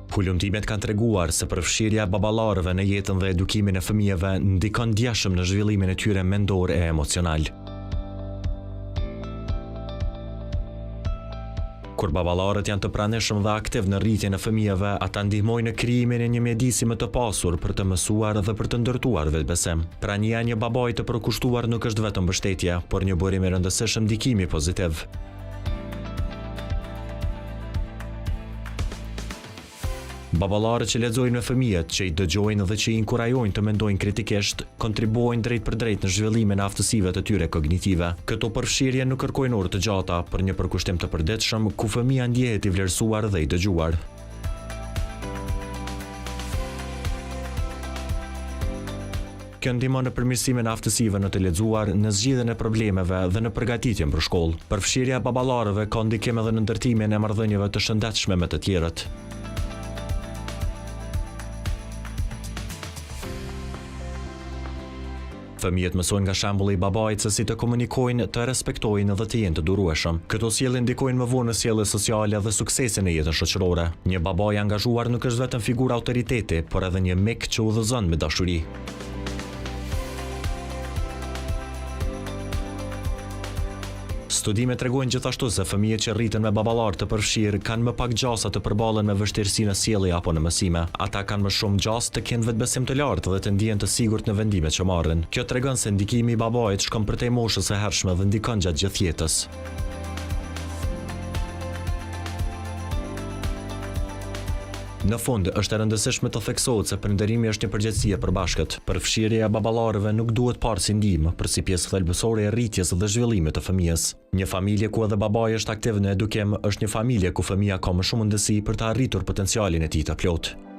Hulumtimet kanë treguar se përfshirja e baballarëve në jetën dhe edukimin e fëmijëve ndikon ndjeshëm në zhvillimin e tyre mendor e emocional. Kur baballarët janë të pranishëm dhe aktiv në rritjen e fëmijëve, ata ndihmojnë në krijimin e një mjedisi më të pasur për të mësuar dhe për të ndërtuar vetbesim. Prania e një babai të përkushtuar nuk është vetëm mbështetje, por një burim i rëndësishëm ndikimi pozitiv. Baballarët që lexojnë me fëmijët, që i dëgjojnë dhe që i inkurajojnë të mendojnë kritikisht, kontribuojnë drejt për drejt në zhvillimin e aftësive të tyre kognitive. Këto përfshirje nuk kërkojnë orë të gjata, për një përkushtim të përditshëm ku fëmia ndjehet i vlerësuar dhe i dëgjuar. Kjo ndihmon në përmirësimin e aftësive në të lexuar, në zgjidhjen e problemeve dhe në përgatitjen për shkollë. Përfshirja e baballarëve ka ndikim edhe në ndërtimin e marrëdhënieve të shëndetshme me të tjerët. Fëmijët mësojnë nga shembulli i babait se si të komunikojnë, të respektojnë dhe të jenë të durueshëm. Këto sjellje ndikojnë më vonë në sjellje sociale dhe suksesin e jetës shoqërore. Një baba i angazhuar nuk është vetëm figurë autoriteti, por edhe një mik që udhëzon me dashuri. Studimet tregojnë gjithashtu se fëmijët që rriten me baballarë të përfshirë kanë më pak gjasa të përballen me vështirësi në sjellje apo në mësime. Ata kanë më shumë gjasë të kenë vetbesim të lartë dhe të ndihen të sigurt në vendimet që marrin. Kjo tregon se ndikimi i babait shkon përtej moshës së hershme dhe ndikon gjatë gjithë jetës. Në fund, është e rëndësishme të theksohet se prindërimi është një përgjegjësi e përbashkët. Përfshirja e baballarëve nuk duhet parë si ndihmë, por si pjesë thelbësore e rritjes dhe zhvillimit të fëmijës. Një familje ku edhe babai është aktiv në edukim është një familje ku fëmia ka më shumë mundësi për të arritur potencialin e tij të plotë.